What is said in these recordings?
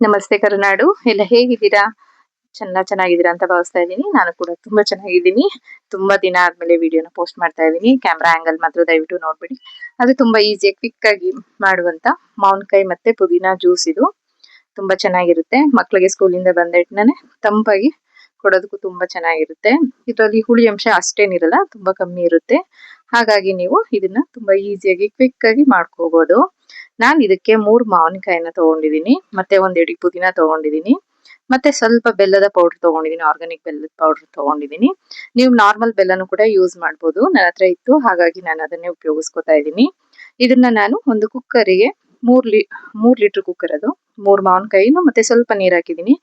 ನಮಸ್ತೆ ಕರುನಾಡು. ಎಲ್ಲ ಹೇಗಿದ್ದೀರಾ? ಚೆನ್ನಾಗಿದ್ದೀರಾ ಅಂತ ಭಾವಿಸ್ತಾ ಇದ್ದೀನಿ. ನಾನು ಕೂಡ ತುಂಬಾ ಚೆನ್ನಾಗಿದ್ದೀನಿ. ತುಂಬಾ ದಿನ ಆದ್ಮೇಲೆ ವಿಡಿಯೋನ ಪೋಸ್ಟ್ ಮಾಡ್ತಾ ಇದ್ದೀನಿ. ಕ್ಯಾಮ್ರಾ ಆಂಗಲ್ ಮಾತ್ರ ದಯವಿಟ್ಟು ನೋಡ್ಬಿಡಿ. ಅದು ತುಂಬಾ ಈಸಿ ಕ್ವಿಕ್ ಆಗಿ ಮಾಡುವಂತ ಮಾವಿನಕಾಯಿ ಮತ್ತೆ ಪುದೀನ ಜ್ಯೂಸ್ ಇದು. ತುಂಬಾ ಚೆನ್ನಾಗಿರುತ್ತೆ. ಮಕ್ಕಳಿಗೆ ಸ್ಕೂಲಿಂದ ಬಂದ ತಂಪಾಗಿ ಕೊಡೋದಕ್ಕೂ ತುಂಬಾ ಚೆನ್ನಾಗಿರುತ್ತೆ. ಇದರಲ್ಲಿ ಹುಳಿ ಅಂಶ ಅಷ್ಟೇನಿರಲ್ಲ, ತುಂಬಾ ಕಮ್ಮಿ ಇರುತ್ತೆ. ಹಾಗಾಗಿ ನೀವು ಇದನ್ನ ತುಂಬಾ ಈಸಿಯಾಗಿ ಕ್ವಿಕ್ ಆಗಿ ಮಾಡ್ಕೋಬಹುದು. ನಾನು ಇದಕ್ಕೆ 3 ಮಾವಿನಕಾಯಿನ ತಗೊಂಡಿದ್ದೀನಿ, ಮತ್ತೆ ಒಂದ್ ಎಡಿ ಪುದೀನ ತಗೊಂಡಿದ್ದೀನಿ, ಮತ್ತೆ ಸ್ವಲ್ಪ ಬೆಲ್ಲದ ಪೌಡರ್ ತಗೊಂಡಿದ್ದೀನಿ. ಆರ್ಗಾನಿಕ್ ಬೆಲ್ಲದ ಪೌಡರ್ ತಗೊಂಡಿದ್ದೀನಿ. ನೀವು ನಾರ್ಮಲ್ ಬೆಲ್ಲನು ಕೂಡ ಯೂಸ್ ಮಾಡ್ಬೋದು. ನನ್ನ ಹತ್ರ ಇತ್ತು, ಹಾಗಾಗಿ ನಾನು ಅದನ್ನೇ ಉಪಯೋಗಿಸ್ಕೊತಾ ಇದ್ದೀನಿ. ಇದನ್ನ ನಾನು ಒಂದು ಕುಕ್ಕರಿಗೆ 3 ಲೀಟರ್ ಕುಕ್ಕರ್ ಅದು, 3 ಮಾವಿನಕಾಯಿನು ಮತ್ತೆ ಸ್ವಲ್ಪ ನೀರ್ ಹಾಕಿದ್ದೀನಿ.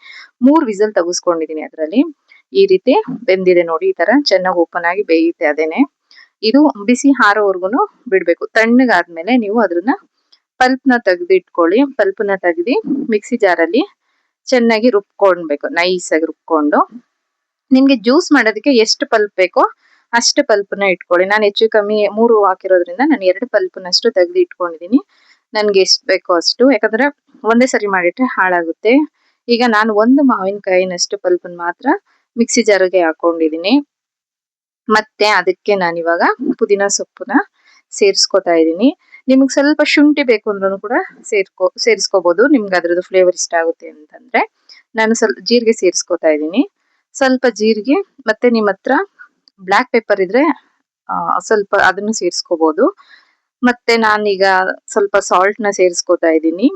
3 ವಿಸಲ್ ತೆಗೆಸ್ಕೊಂಡಿದ್ದೀನಿ. ಅದರಲ್ಲಿ ಈ ರೀತಿ ಬೆಂದಿದೆ ನೋಡಿ. ಈ ತರ ಚೆನ್ನಾಗಿ ಓಪನ್ ಆಗಿ ಬೇಯುತ್ತೆ. ಅದೇನೆ ಇದು ಬಿಸಿ ಹಾರೋವರ್ಗುನು ಬಿಡ್ಬೇಕು. ತಣ್ಣಗಾದ್ಮೇಲೆ ನೀವು ಅದನ್ನ ಪಲ್ಪ್ ನ ತೆಗೆದು ಇಟ್ಕೊಳ್ಳಿ. ಪಲ್ಪ್ ನ ತೆಗೆದು ಮಿಕ್ಸಿ ಜಾರಲ್ಲಿ ಚೆನ್ನಾಗಿ ರುಬ್ಕೊಳ್ಬೇಕು, ನೈಸ್ ಆಗಿ ರುಬ್ಕೊಂಡು. ನಿಮ್ಗೆ ಜ್ಯೂಸ್ ಮಾಡೋದಕ್ಕೆ ಎಷ್ಟು ಪಲ್ಪ್ ಬೇಕೋ ಅಷ್ಟು ಪಲ್ಪ್ ನ ಇಟ್ಕೊಳ್ಳಿ. ನಾನು ಹೆಚ್ಚು ಕಮ್ಮಿ 3 ಹಾಕಿರೋದ್ರಿಂದ ನಾನು 2 ಪಲ್ಪ್ ನಷ್ಟು ತೆಗೆದು ಇಟ್ಕೊಂಡಿದ್ದೀನಿ. ನನ್ಗೆ ಎಷ್ಟು ಬೇಕೋ ಅಷ್ಟು, ಯಾಕಂದ್ರೆ ಒಂದೇ ಸರಿ ಮಾಡಿಟ್ರೆ ಹಾಳಾಗುತ್ತೆ. ಈಗ ನಾನು ಒಂದು ಮಾವಿನಕಾಯಿನಷ್ಟು ಪಲ್ಪ್ ಮಾತ್ರ ಮಿಕ್ಸಿ ಜಾರಿಗೆ ಹಾಕೊಂಡಿದ್ದೀನಿ. ಮತ್ತೆ ಅದಕ್ಕೆ ನಾನಿವಾಗ ಪುದೀನ ಸೊಪ್ಪನ್ನ ಸೇರಿಸ್ಕೊತಾ ಇದ್ದೀನಿ. ನಿಮ್ಗೆ ಸ್ವಲ್ಪ ಶುಂಠಿ ಬೇಕು ಅಂದ್ರೂ ಕೂಡ ಸೇರಿಸ್ಕೋಬಹುದು. ನಿಮ್ಗೆ ಅದ್ರದ್ದು ಫ್ಲೇವರ್ ಇಷ್ಟ ಆಗುತ್ತೆ ಅಂತಂದ್ರೆ. ನಾನು ಸ್ವಲ್ಪ ಜೀರಿಗೆ ಸೇರಿಸ್ಕೊತಾ ಇದ್ದೀನಿ. ಸ್ವಲ್ಪ ಜೀರಿಗೆ, ಮತ್ತೆ ನಿಮ್ಮ ಹತ್ರ ಬ್ಲಾಕ್ ಪೆಪ್ಪರ್ ಇದ್ರೆ ಸ್ವಲ್ಪ ಅದನ್ನು ಸೇರಿಸ್ಕೋಬಹುದು. ಮತ್ತೆ ನಾನೀಗ ಸ್ವಲ್ಪ ಸಾಲ್ಟ್ ನ ಸೇರಿಸ್ಕೊತಾ ಇದ್ದೀನಿ.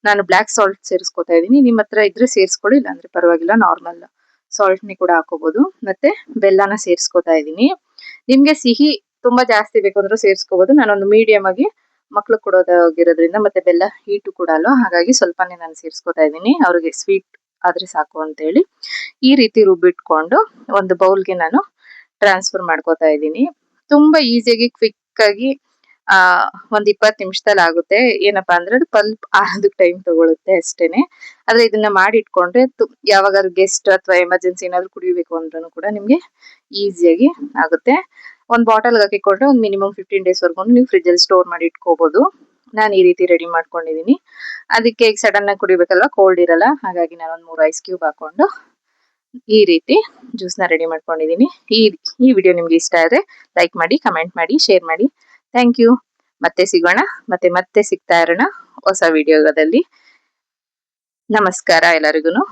ನಾನು ಬ್ಲಾಕ್ ಸಾಲ್ಟ್ ಸೇರಿಸ್ಕೊತಾ ಇದ್ದೀನಿ. ನಿಮ್ಮ ಹತ್ರ ಇದ್ರೆ ಸೇರಿಸ್ಕೊಳ್ಳಿ, ಇಲ್ಲಾಂದ್ರೆ ಪರವಾಗಿಲ್ಲ, ನಾರ್ಮಲ್ ಸಾಲ್ಟ್ ನಿ ಕೂಡ ಹಾಕೋಬಹುದು. ಮತ್ತೆ ಬೆಲ್ಲನ ಸೇರಿಸ್ಕೊತಾ ಇದ್ದೀನಿ. ನಿಮ್ಗೆ ಸಿಹಿ ತುಂಬಾ ಜಾಸ್ತಿ ಬೇಕು ಅಂದ್ರೆ ಸೇರಿಸ್ಕೋಬಹುದು. ನಾನೊಂದು ಮೀಡಿಯಂ ಆಗಿ ಮಕ್ಳು ಕೊಡೋದಾಗಿರೋದ್ರಿಂದ, ಮತ್ತೆ ಬೆಲ್ಲ ಹೀಟು ಕೂಡ ಅಲ್ವಾ, ಹಾಗಾಗಿ ಸ್ವಲ್ಪನೇ ನಾನು ಸೇರಿಸ್ಕೊತಾ ಇದ್ದೀನಿ. ಅವ್ರಿಗೆ ಸ್ವೀಟ್ ಆದ್ರೆ ಸಾಕು ಅಂತ ಹೇಳಿ ಈ ರೀತಿ ರುಬ್ಬಿಟ್ಕೊಂಡು ಒಂದು ಬೌಲ್ಗೆ ನಾನು ಟ್ರಾನ್ಸ್ಫರ್ ಮಾಡ್ಕೋತಾ ಇದ್ದೀನಿ. ತುಂಬಾ ಈಸಿಯಾಗಿ ಕ್ವಿಕ್ ಆಗಿ ಒಂದ್ 20 ನಿಮಿಷದಲ್ಲಿ ಆಗುತ್ತೆ. ಏನಪ್ಪಾ ಅಂದ್ರೆ ಅದು ಪಲ್ಪ್ ಆಗೋದಕ್ಕೆ ಟೈಮ್ ತಗೊಳುತ್ತೆ ಅಷ್ಟೇನೆ. ಆದ್ರೆ ಇದನ್ನ ಮಾಡಿ ಇಟ್ಕೊಂಡ್ರೆ ಯಾವಾಗಾದ್ರು ಗೆಸ್ಟ್ ಅಥವಾ ಎಮರ್ಜೆನ್ಸಿ ಏನಾದ್ರು ಕುಡಿಬೇಕು ಅಂದ್ರೂ ಕೂಡ ನಿಮ್ಗೆ ಈಸಿಯಾಗಿ ಆಗುತ್ತೆ. ಒಂದ್ ಬಾಟಲ್ ಹಾಕಿಕೊಂಡ್ರೆ ಒಂದು ಮಿನಿಮಮ್ 15 ಡೇಸ್ ವರ್ಗು ನೀವು ಫ್ರಿಜ್ ಅಲ್ಲಿ ಸ್ಟೋರ್ ಮಾಡಿ ಇಟ್ಕೋಬಹುದು. ನಾನು ಈ ರೀತಿ ರೆಡಿ ಮಾಡ್ಕೊಂಡಿದ್ದೀನಿ. ಅದಕ್ಕೆ ಈಗ ಸಡನ್ ಆಗಿ ಕುಡಿಬೇಕಲ್ವಾ, ಕೋಲ್ಡ್ ಇರಲ್ಲ, ಹಾಗಾಗಿ ನಾನು ಒಂದು 3 ಐಸ್ ಕ್ಯೂಬ್ ಹಾಕೊಂಡು ಈ ರೀತಿ ಜ್ಯೂಸ್ ನ ರೆಡಿ ಮಾಡ್ಕೊಂಡಿದ್ದೀನಿ. ಈ ವಿಡಿಯೋ ನಿಮ್ಗೆ ಇಷ್ಟ ಆದ್ರೆ ಲೈಕ್ ಮಾಡಿ, ಕಮೆಂಟ್ ಮಾಡಿ, ಶೇರ್ ಮಾಡಿ. Thank you. ಮತ್ತೆ ಸಿಗೋಣ, ಮತ್ತೆ ಸಿಗ್ತಾ ಇರೋಣ ಹೊಸ ವಿಡಿಯೋದಲ್ಲಿ. ನಮಸ್ಕಾರ ಎಲ್ಲರಿಗೂ.